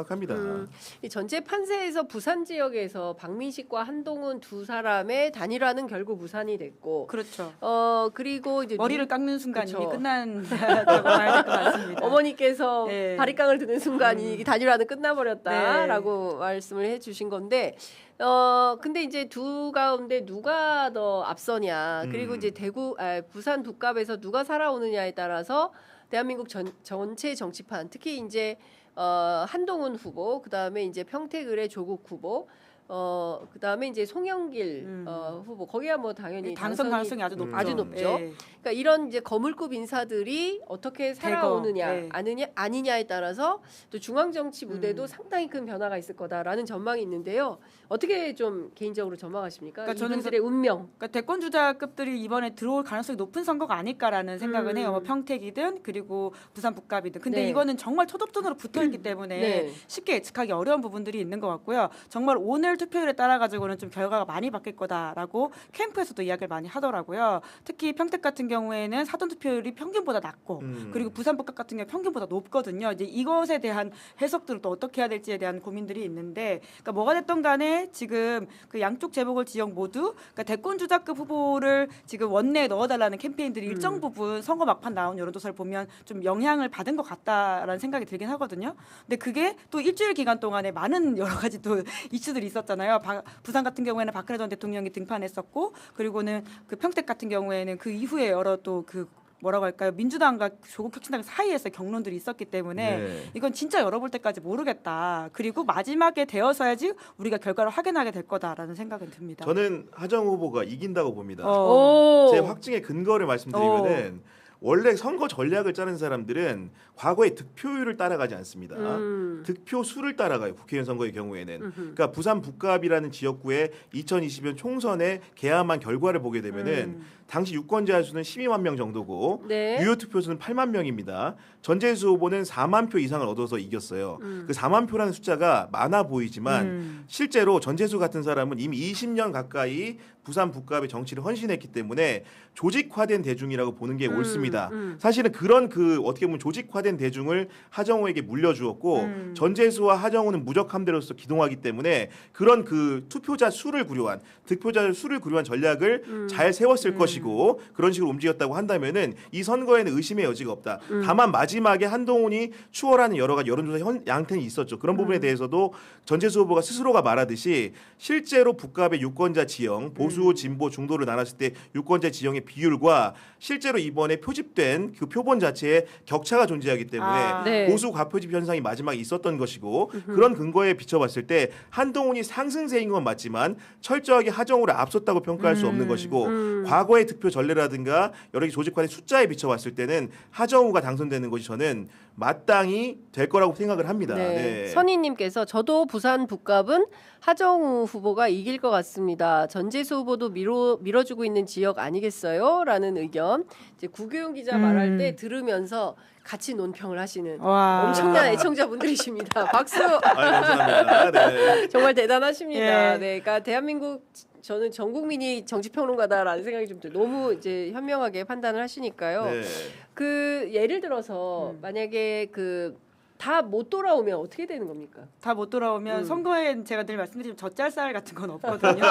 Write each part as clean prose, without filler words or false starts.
합니다. 이 전체 판세에서 부산 지역에서 박민식과 한동훈 두 사람의 단일화는 결국 무산이 됐고, 그렇죠. 그리고 이제 머리를 깎는 순간이 그쵸. 끝난다고 봐야 될 것 같습니다. 어머니께서 네. 바리깡을 드는 순간 이 단일화는 끝나버렸다라고 말씀을 해주신 건데, 근데 이제 두 가운데 누가 더 앞서냐, 그리고 이제 부산 북갑에서 누가 살아오느냐에 따라서 대한민국 전체 정치판, 특히 이제 한동훈 후보, 그 다음에 이제 평택을의 조국 후보, 그 다음에 이제 송영길 후보, 거기야 뭐 당연히 당선 가능성이 아주 높죠. 아주 높죠. 예. 그러니까 이런 이제 거물급 인사들이 어떻게 살아오느냐, 네. 아니냐에 따라서 또 중앙 정치 무대도 상당히 큰 변화가 있을 거다라는 전망이 있는데요. 어떻게 좀 개인적으로 전망하십니까? 그러니까 저는 이분들의 운명. 그러니까 대권 주자급들이 이번에 들어올 가능성이 높은 선거가 아닐까라는 생각은 해요. 뭐 평택이든 그리고 부산 북갑이든. 근데 네. 이거는 정말 초접전으로 붙어있기 때문에 네. 쉽게 예측하기 어려운 부분들이 있는 것 같고요. 정말 오늘 투표율에 따라 가지고는 좀 결과가 많이 바뀔 거다라고 캠프에서도 이야기를 많이 하더라고요. 특히 평택 같은 경우에는 사전 투표율이 평균보다 낮고 그리고 부산 북갑 같은 경우 평균보다 높거든요. 이제 이것에 대한 해석들을 또 어떻게 해야 될지에 대한 고민들이 있는데, 그러니까 뭐가 됐던 간에 지금 그 양쪽 재보궐 지역 모두 그러니까 대권 주자급 후보를 지금 원내에 넣어달라는 캠페인들이 일정 부분 선거 막판 나온 여론조사를 보면 좀 영향을 받은 것 같다라는 생각이 들긴 하거든요. 근데 그게 또 일주일 기간 동안에 많은 여러 가지 또 이슈들이 있었잖아요. 부산 같은 경우에는 박근혜 전 대통령이 등판했었고, 그리고는 그 평택 같은 경우에는 그 이후에 여러 또 그 뭐라고 할까요? 민주당과 조국혁신당 사이에서 경론들이 있었기 때문에 네. 이건 진짜 열어볼 때까지 모르겠다. 그리고 마지막에 되어서야지 우리가 결과를 확인하게 될 거다라는 생각은 듭니다. 저는 하정 후보가 이긴다고 봅니다. 오. 제 확증의 근거를 말씀드리면은 원래 선거 전략을 짜는 사람들은 과거의 득표율을 따라가지 않습니다. 득표 수를 따라가요. 국회의원 선거의 경우에는. 그러니까 부산 북갑이라는 지역구의 2020년 총선의 개함한 결과를 보게 되면은 당시 유권자 수는 12만 명 정도고 네. 유효 투표 수는 8만 명입니다. 전재수 후보는 4만 표 이상을 얻어서 이겼어요. 그 4만 표라는 숫자가 많아 보이지만 실제로 전재수 같은 사람은 이미 20년 가까이 부산 북갑의 정치를 헌신했기 때문에 조직화된 대중이라고 보는 게 옳습니다. 사실은 그런 어떻게 보면 조직화된 대중을 하정우에게 물려주었고 전재수와 하정우는 무적함대로서 기동하기 때문에 그런 그 투표자 수를 구려한 득표자 수를 구려한 전략을 잘 세웠을 것이고 그런 식으로 움직였다고 한다면은 이 선거에는 의심의 여지가 없다. 다만 마지막에 한동훈이 추월하는 여러 가지 여론조사 양태는 있었죠. 그런 부분에 대해서도 전재수 후보가 스스로가 말하듯이 실제로 북갑의 유권자 지형 보수 진보 중도를 나눴을 때 유권자 지형의 비율과 실제로 이번에 표집된 그 표본 자체에 격차가 존재하기 때문에 네. 보수 과표집 현상이 마지막에 있었던 것이고 그런 근거에 비춰봤을 때 한동훈이 상승세인 건 맞지만 철저하게 하정우를 앞섰다고 평가할 수 없는 것이고 과거의 득표 전례라든가 여러 개 조직화된 숫자에 비춰봤을 때는 하정우가 당선되는 것이 저는 마땅히 될 거라고 생각을 합니다. 네. 네. 선희님께서 저도 부산 북갑은 하정우 후보가 이길 것 같습니다. 전재수 후보도 밀어주고 있는 지역 아니겠어요? 라는 의견. 이제 구교용 기자 말할 때 들으면서 같이 논평을 하시는 와. 엄청난 애청자분들이십니다. 박수. 감사합니다. 네. 정말 대단하십니다. 예. 네, 그러니까 대한민국 저는 전 국민이 정치평론가다라는 생각이 좀 들어요. 너무 이제 현명하게 판단을 하시니까요. 네. 그 예를 들어서 만약에 다 못 돌아오면 어떻게 되는 겁니까? 다 못 돌아오면 선거엔 제가 늘 말씀드리면 젖잘살 같은 건 없거든요.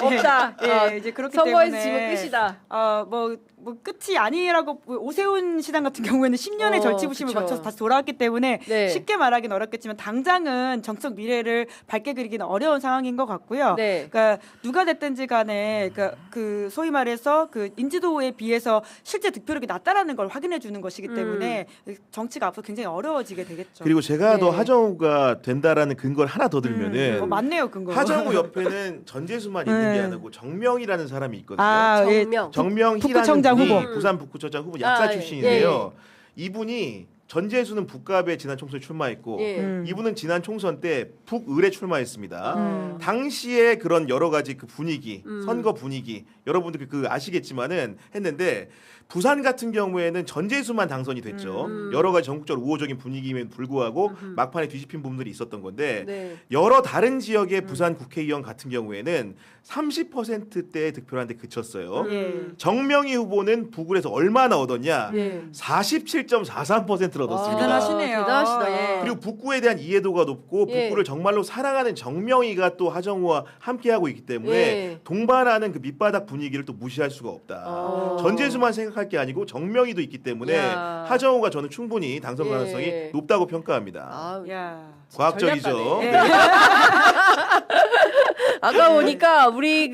없다. 예, 이제 그렇기 선거에서 때문에 지면 끝이다. 뭐 끝이 아니라고 오세훈 시장 같은 경우에는 10년의 절치부심을 그쵸. 거쳐서 다시 돌아왔기 때문에 네. 쉽게 말하기는 어렵겠지만 당장은 정책 미래를 밝게 그리기는 어려운 상황인 것 같고요. 네. 그러니까 누가 됐든지 간에 그러니까 그 소위 말해서 그 인지도에 비해서 실제 득표력이 낮다라는 걸 확인해 주는 것이기 때문에 정치가 앞으로 굉장히 어려워지게 되겠죠. 그리고 제가 네. 더 하정우가 된다라는 근거를 하나 더 들면은 맞네요, 근거. 하정우 옆에는 전재수만 있는 게 아니고 정명이라는 사람이 있거든요. 예. 정명. 정명희라는 북구청장 분이 후보. 부산 북구청장 후보 약사 아, 출신인데요. 이분이 전재수는 북갑에 지난 총선에 출마했고 예. 이분은 지난 총선 때 북을에 출마했습니다. 당시에 그런 여러 가지 그 분위기, 선거 분위기 여러분들 그 아시겠지만은 했는데 부산 같은 경우에는 전재수만 당선이 됐죠. 여러 가지 전국적으로 우호적인 분위기임에도 불구하고 막판에 뒤집힌 부분들이 있었던 건데 네. 여러 다른 지역의 부산 국회의원 같은 경우에는 30%대의 득표라는데 그쳤어요. 예. 정명희 후보는 북을에서 얼마나 얻었냐? 네. 47.43%를 10%를 얻었습니다. 대단하시네요. 대단하시다. 예. 그리고 북구에 대한 이해도가 높고 예. 북구를 정말로 사랑하는 정명이가 또 하정우와 함께하고 있기 때문에 예. 동반하는 그 밑바닥 분위기를 또 무시할 수가 없다. 전재수만 생각할 게 아니고 정명이도 있기 때문에 야. 하정우가 저는 충분히 당선 가능성이 예. 높다고 평가합니다. 아, 야. 과학적이죠. 전략가네. 예. 아까 보니까 우리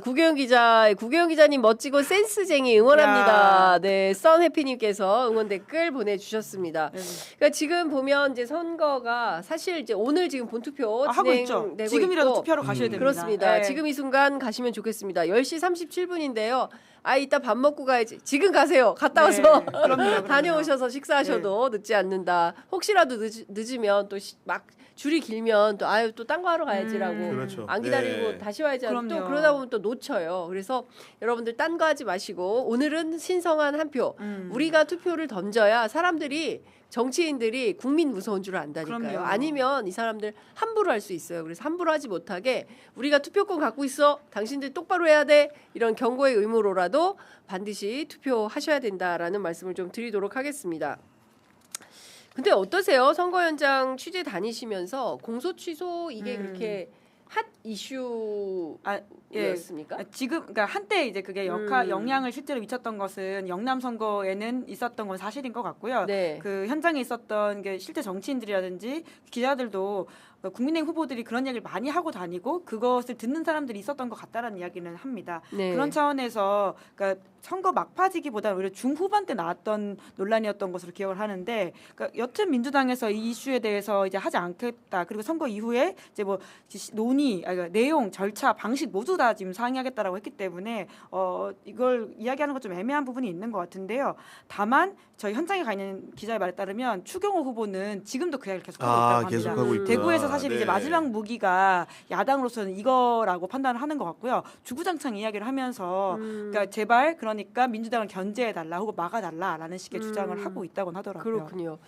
구경 기자님 멋지고 센스쟁이 응원합니다. 야. 네, 썬해피님께서 응원 댓글 보내주셨습니다. 그러니까 지금 보면 이제 선거가 사실 이제 오늘 지금 본투표 하고 있죠. 진행되고 지금이라도 있고 투표하러 가셔야 됩니다. 그렇습니다. 네. 지금 이 순간 가시면 좋겠습니다. 10시 37분인데요. 이따 밥 먹고 가야지. 지금 가세요. 갔다 와서 네, 그럼요. 다녀오셔서 식사하셔도 늦지 않는다. 혹시라도 늦으면 또 막 줄이 길면 또 또 딴 거 하러 가야지라고 그렇죠. 안 기다리고 네. 다시 와야지 하고 또 그럼요. 그러다 보면 또 놓쳐요. 그래서 여러분들 딴 거 하지 마시고 오늘은 신성한 한 표. 우리가 투표를 던져야 사람들이 정치인들이 국민 무서운 줄 안다니까요. 그럼요. 아니면 이 사람들 함부로 할 수 있어요. 그래서 함부로 하지 못하게 우리가 투표권 갖고 있어. 당신들 똑바로 해야 돼. 이런 경고의 의무로라도 반드시 투표하셔야 된다라는 말씀을 좀 드리도록 하겠습니다. 근데 어떠세요? 선거 현장 취재 다니시면서 공소 취소 이게 그렇게 핫 이슈였습니까? 지금 그러니까 한때 이제 그게 영향을 실제로 미쳤던 것은 영남 선거에는 있었던 건 사실인 것 같고요. 네. 그 현장에 있었던 게 실제 정치인들이라든지 기자들도 국민의힘 후보들이 그런 얘기를 많이 하고 다니고 그것을 듣는 사람들이 있었던 것 같다라는 이야기는 합니다. 네. 그런 차원에서 그러니까 선거 막바지기보다는 오히려 중후반 때 나왔던 논란이었던 것으로 기억을 하는데 그러니까 여튼 민주당에서 이 이슈에 대해서 이제 하지 않겠다. 그리고 선거 이후에 이제 뭐 그러니까 내용, 절차, 방식 모두 다 지금 상의하겠다라고 했기 때문에 이걸 이야기하는 것 좀 애매한 부분이 있는 것 같은데요. 다만 저희 현장에 가 있는 기자의 말에 따르면 추경호 후보는 지금도 그 이야기를 계속하고 있다고 합니다. 계속하고 있구나. 대구에서 사실 이제 네. 마지막 무기가 야당으로서는 이거라고 판단을 하는 것 같고요. 주구장창 이야기를 하면서 그러니까 제발 그러니까 민주당을 견제해달라 혹은 막아달라라는 식의 주장을 하고 있다고는 하더라고요. 그렇군요.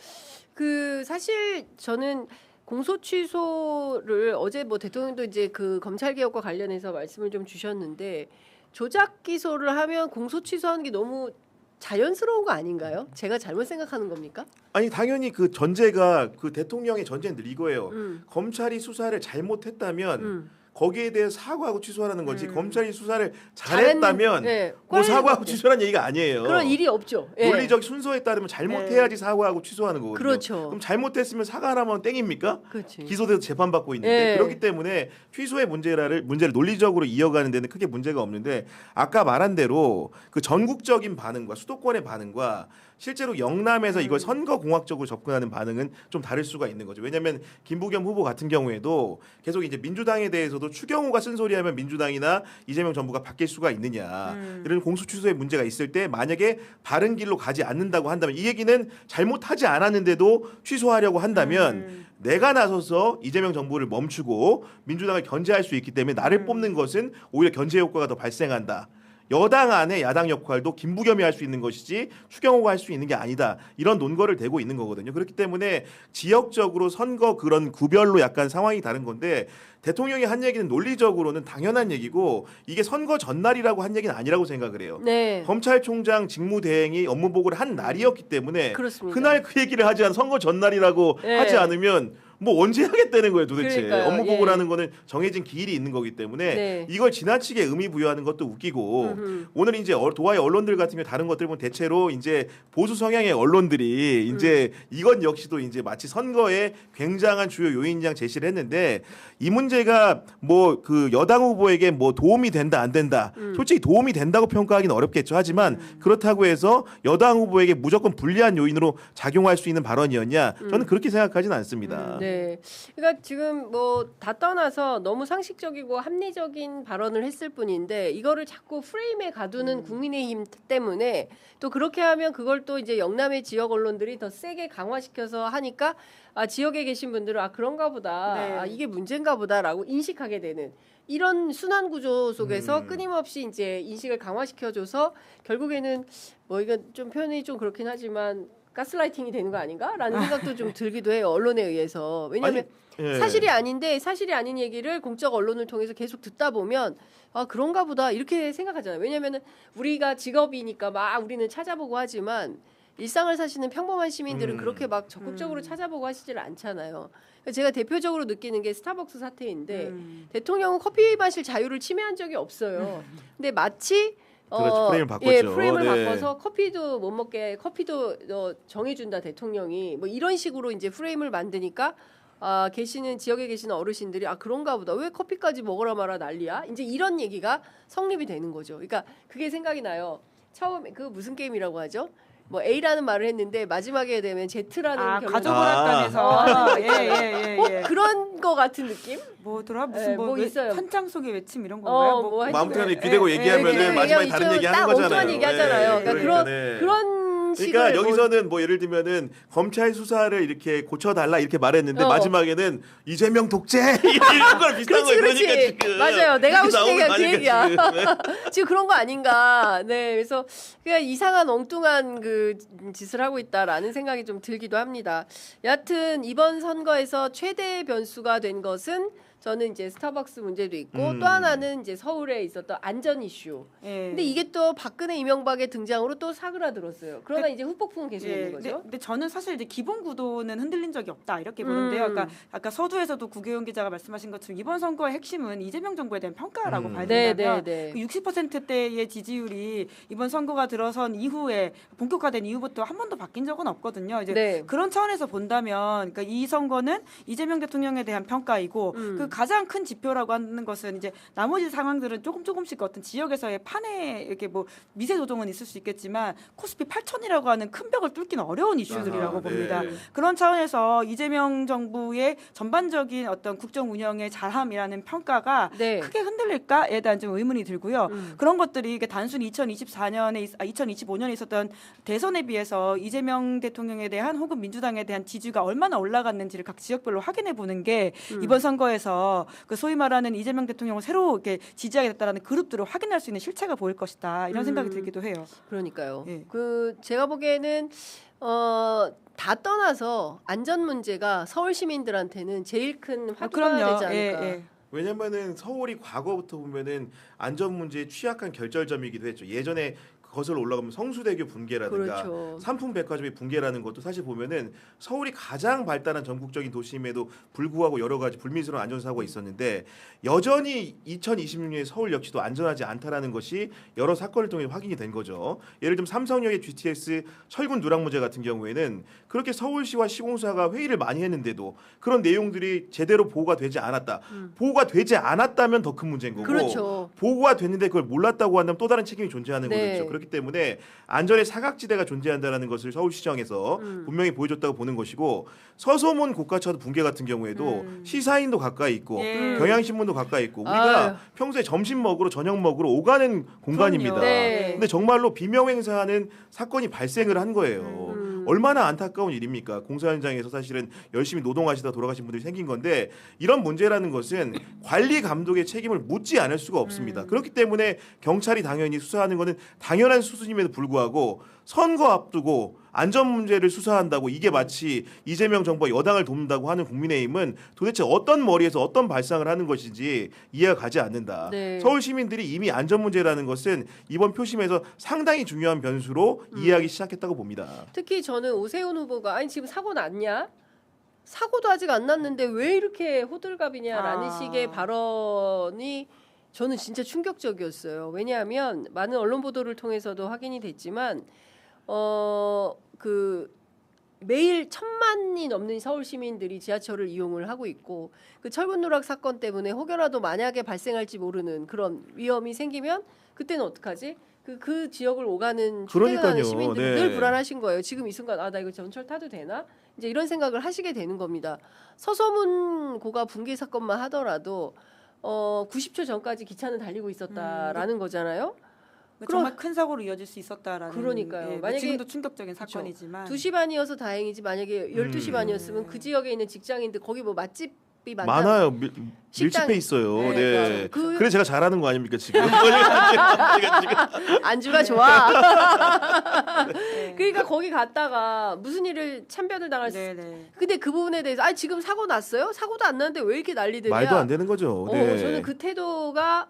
사실 저는 공소 취소를 어제 뭐 대통령도 이제 그 검찰 개혁과 관련해서 말씀을 좀 주셨는데 조작 기소를 하면 공소 취소하는 게 너무 자연스러운 거 아닌가요? 제가 잘못 생각하는 겁니까? 아니 당연히 그 전제가 그 대통령의 전제는 늘 이거예요. 검찰이 수사를 잘못했다면 거기에 대해 사과하고 취소하라는 거지. 검찰이 수사를 잘했다면 네, 뭐 사과하고 네. 취소라는 얘기가 아니에요. 그런 일이 없죠. 예. 논리적 순서에 따르면 잘못해야지 사과하고 취소하는 거거든요. 그렇죠. 그럼 잘못했으면 사과하라면 땡입니까? 그렇지. 기소돼서 재판받고 있는데 예. 그렇기 때문에 취소의 문제를 논리적으로 이어가는 데는 크게 문제가 없는데 아까 말한 대로 그 전국적인 반응과 수도권의 반응과 실제로 영남에서 이걸 선거공학적으로 접근하는 반응은 좀 다를 수가 있는 거죠. 왜냐하면 김부겸 후보 같은 경우에도 계속 이제 민주당에 대해서도 추경호가 쓴소리하면 민주당이나 이재명 정부가 바뀔 수가 있느냐 이런 공소 취소의 문제가 있을 때 만약에 바른 길로 가지 않는다고 한다면 이 얘기는 잘못하지 않았는데도 취소하려고 한다면 내가 나서서 이재명 정부를 멈추고 민주당을 견제할 수 있기 때문에 나를 뽑는 것은 오히려 견제 효과가 더 발생한다. 여당 안에 야당 역할도 김부겸이 할 수 있는 것이지 추경호가 할 수 있는 게 아니다. 이런 논거를 대고 있는 거거든요. 그렇기 때문에 지역적으로 선거 그런 구별로 약간 상황이 다른 건데 대통령이 한 얘기는 논리적으로는 당연한 얘기고 이게 선거 전날이라고 한 얘기는 아니라고 생각을 해요. 네. 검찰총장 직무대행이 업무 보고를 한 날이었기 때문에 그렇습니다. 그날 그 얘기를 하지 않은 선거 전날이라고 네. 하지 않으면 뭐 언제 하겠다는 거예요 도대체. 그러니까요. 업무 보고라는 거는 정해진 기일이 있는 거기 때문에 네. 이걸 지나치게 의미 부여하는 것도 웃기고 오늘 이제 도하의 언론들 같은 경우 다른 것들 보면 대체로 이제 보수 성향의 언론들이 이제 이건 역시도 이제 마치 선거에 굉장한 주요 요인장 제시를 했는데 이 문제가 뭐 그 여당 후보에게 뭐 도움이 된다 안 된다 솔직히 도움이 된다고 평가하기는 어렵겠죠. 하지만 그렇다고 해서 여당 후보에게 무조건 불리한 요인으로 작용할 수 있는 발언이었냐 저는 그렇게 생각하지는 않습니다. 네. 그러니까 지금 뭐 다 떠나서 너무 상식적이고 합리적인 발언을 했을 뿐인데 이거를 자꾸 프레임에 가두는 국민의힘 때문에 또 그렇게 하면 그걸 또 이제 영남의 지역 언론들이 더 세게 강화시켜서 하니까 지역에 계신 분들은 그런가 보다. 네. 이게 문제인가 보다라고 인식하게 되는 이런 순환 구조 속에서 끊임없이 이제 인식을 강화시켜줘서 결국에는 뭐 이건 좀 표현이 좀 그렇긴 하지만 가스라이팅이 되는 거 아닌가라는 생각도 좀 들기도 해요. 언론에 의해서. 왜냐하면 예. 사실이 아닌데 사실이 아닌 얘기를 공적 언론을 통해서 계속 듣다 보면 그런가 보다 이렇게 생각하잖아요. 왜냐하면 우리가 직업이니까 막 우리는 찾아보고 하지만 일상을 사시는 평범한 시민들은 그렇게 막 적극적으로 찾아보고 하시질 않잖아요. 제가 대표적으로 느끼는 게 스타벅스 사태인데 대통령은 커피 마실 자유를 침해한 적이 없어요. 근데 마치 그렇죠. 프레임을 바꿨죠. 예, 프레임을 네. 바꿔서 커피도 못 먹게 커피도 정해준다 대통령이 뭐 이런 식으로 이제 프레임을 만드니까 지역에 계시는 어르신들이 그런가 보다 왜 커피까지 먹으라 마라 난리야 이제 이런 얘기가 성립이 되는 거죠. 그러니까 그게 생각이 나요. 처음에 그 무슨 게임이라고 하죠? 뭐 A라는 말을 했는데 마지막에 되면 Z라는 가족오락관에서 예예예 그런 거 같은 느낌? 뭐더라 무슨 뭐 있어요. 현장 속의 외침 이런 건가요? 뭐 아무튼 기대고 얘기하면은 마지막에 다른 얘기 하는 거잖아요. 엉뚱한 얘기하잖아요. 그러니까 그런 그러니까 여기서는 뭐 예를 들면은 검찰 수사를 이렇게 고쳐달라 이렇게 말했는데 마지막에는 이재명 독재 이런 걸 비슷한 거 그러니까 지금 맞아요. 내가 하고 싶은 얘기가 그 얘기야. 지금. 지금 그런 거 아닌가. 네, 그래서 그냥 이상한 엉뚱한 그 짓을 하고 있다라는 생각이 좀 들기도 합니다. 여하튼 이번 선거에서 최대 변수가 된 것은 저는 이제 스타벅스 문제도 있고 또 하나는 이제 서울에 있었던 안전 이슈. 근데 이게 또 박근혜 이명박의 등장으로 또 사그라들었어요. 그러나 이제 후폭풍은 계속 있는 거죠. 근데 저는 사실 이제 기본 구도는 흔들린 적이 없다 이렇게 보는데요. 그러니까 아까 서두에서도 구교영 기자가 말씀하신 것처럼 이번 선거의 핵심은 이재명 정부에 대한 평가라고 봐야 된다면 그 60%대의 지지율이 이번 선거가 들어선 이후에 본격화된 이후부터 한 번도 바뀐 적은 없거든요. 이제 그런 차원에서 본다면 그러니까 이 선거는 이재명 대통령에 대한 평가이고 그 가장 큰 지표라고 하는 것은 이제 나머지 상황들은 조금씩 어떤 지역에서의 판에 이렇게 뭐 미세 조정은 있을 수 있겠지만 코스피 8천이라고 하는 큰 벽을 뚫기는 어려운 이슈들이라고 봅니다. 그런 차원에서 이재명 정부의 전반적인 어떤 국정 운영의 잘함이라는 평가가 크게 흔들릴까에 대한 좀 의문이 들고요. 그런 것들이 이게 단순히 2025년에 있었던 대선에 비해서 이재명 대통령에 대한 혹은 민주당에 대한 지지가 얼마나 올라갔는지를 각 지역별로 확인해 보는 게 이번 선거에서 그 소위 말하는 이재명 대통령을 새로 이렇게 지지하게 됐다라는 그룹들을 확인할 수 있는 실체가 보일 것이다 이런 생각이 들기도 해요. 그러니까요. 그 제가 보기에는 다 떠나서 안전 문제가 서울 시민들한테는 제일 큰 화두가 되지 않을까. 왜냐면은 서울이 과거부터 보면은 안전 문제에 취약한 결절점이기도 했죠. 예전에 거슬러 올라가면 성수대교 붕괴라든가 삼풍백화점의 붕괴라는 것도 사실 보면은 서울이 가장 발달한 전국적인 도심에도 불구하고 여러 가지 불미스러운 안전사고가 있었는데 여전히 2026년에 서울 역시도 안전하지 않다라는 것이 여러 사건을 통해 확인이 된 거죠. 예를 들면 삼성역의 GTX 철근 누락 문제 같은 경우에는 그렇게 서울시와 시공사가 회의를 많이 했는데도 그런 내용들이 제대로 보고가 되지 않았다. 보고가 되지 않았다면 더 큰 문제인 거고 보고가 됐는데 그걸 몰랐다고 한다면 또 다른 책임이 존재하는 거겠죠. 그렇기 때문에 안전의 사각지대가 존재한다는 것을 서울시정에서 분명히 보여줬다고 보는 것이고 서소문 고가차도 붕괴 같은 경우에도 시사인도 가까이 있고 경향신문도 가까이 있고 우리가 평소에 점심 먹으러 저녁 먹으러 오가는 공간입니다. 근데 정말로 비명행사하는 사건이 발생을 한 거예요. 얼마나 안타까운 일입니까? 공사 현장에서 사실은 열심히 노동하시다 돌아가신 분들이 생긴 건데 이런 문제라는 것은 관리 감독의 책임을 묻지 않을 수가 없습니다. 그렇기 때문에 경찰이 당연히 수사하는 것은 당연한 수준임에도 불구하고 선거 앞두고 안전 문제를 수사한다고 이게 마치 이재명 정부가 여당을 돕는다고 하는 국민의힘은 도대체 어떤 머리에서 어떤 발상을 하는 것인지 이해가 가지 않는다. 서울 시민들이 이미 안전 문제라는 것은 이번 표심에서 상당히 중요한 변수로 이해하기 시작했다고 봅니다. 특히 저는 오세훈 후보가 아니 지금 사고 났냐? 사고도 아직 안 났는데 왜 이렇게 호들갑이냐라는 식의 발언이 저는 진짜 충격적이었어요. 왜냐하면 많은 언론 보도를 통해서도 확인이 됐지만 그 매일 1,000만이 넘는 서울 시민들이 지하철을 이용을 하고 있고 그 철근 누락 사건 때문에 혹여라도 만약에 발생할지 모르는 그런 위험이 생기면 그때는 어떡하지? 그 지역을 오가는 출퇴근하는 시민들이 늘 불안하신 거예요. 지금 이 순간 나 이거 전철 타도 되나? 이제 이런 생각을 하시게 되는 겁니다. 서소문 고가 붕괴 사건만 하더라도 90초 전까지 기차는 달리고 있었다라는 거잖아요. 정말 큰 사고로 이어질 수 있었다라는. 그러니까요. 만약에 지금도 충격적인 사건이지만 2시 반이어서 다행이지 만약에 12시 반이었으면 그 지역에 있는 직장인들 거기 뭐 맛집이 많아요. 밀집해 있어요. 그래 제가 잘하는 거 아닙니까 지금? 안주가 좋아. 그러니까 거기 갔다가 무슨 일을 참변을 당할 수. 근데 그 부분에 대해서 지금 사고 났어요? 사고도 안 났는데 왜 이렇게 난리들이야? 말도 안 되는 거죠. 저는 그 태도가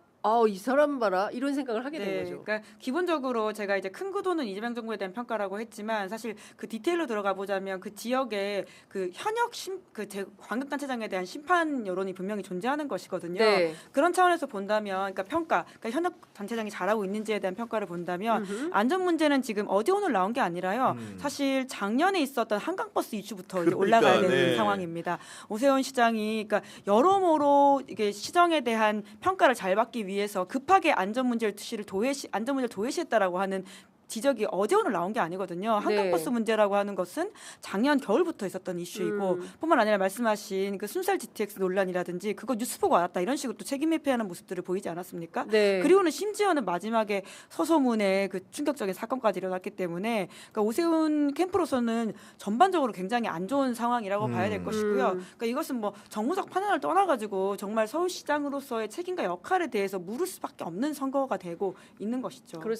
이 사람 봐라 이런 생각을 하게 된 거죠. 그러니까 기본적으로 제가 이제 큰 구도는 이재명 정부에 대한 평가라고 했지만 사실 그 디테일로 들어가 보자면 그 지역에 그 현역 광역단체장에 대한 심판 여론이 분명히 존재하는 것이거든요. 네. 그런 차원에서 본다면, 그러니까 현역 단체장이 잘하고 있는지에 대한 평가를 본다면 안전 문제는 지금 어제 오늘 나온 게 아니라요. 사실 작년에 있었던 한강버스 이슈부터 이제 올라가야 되는 네. 상황입니다. 오세훈 시장이 그러니까 여러모로 이게 시정에 대한 평가를 잘 받기 위해서 급하게 안전 문제를 도외시했다라고 하는 지적이 어제 오늘 나온 게 아니거든요. 한강버스 네. 문제라고 하는 것은 작년 겨울부터 있었던 이슈이고 뿐만 아니라 말씀하신 그 순살 GTX 논란이라든지 그거 뉴스 보고 알았다 이런 식으로 또 책임 회피하는 모습들을 보이지 않았습니까? 네. 그리고는 심지어는 마지막에 서소문에 그 충격적인 사건까지 일어났기 때문에 그러니까 오세훈 캠프로서는 전반적으로 굉장히 안 좋은 상황이라고 봐야 될 것이고요. 그러니까 이것은 뭐 정무적 판단을 떠나가지고 정말 서울시장으로서의 책임과 역할에 대해서 물을 수밖에 없는 선거가 되고 있는 것이죠. 그렇습니다.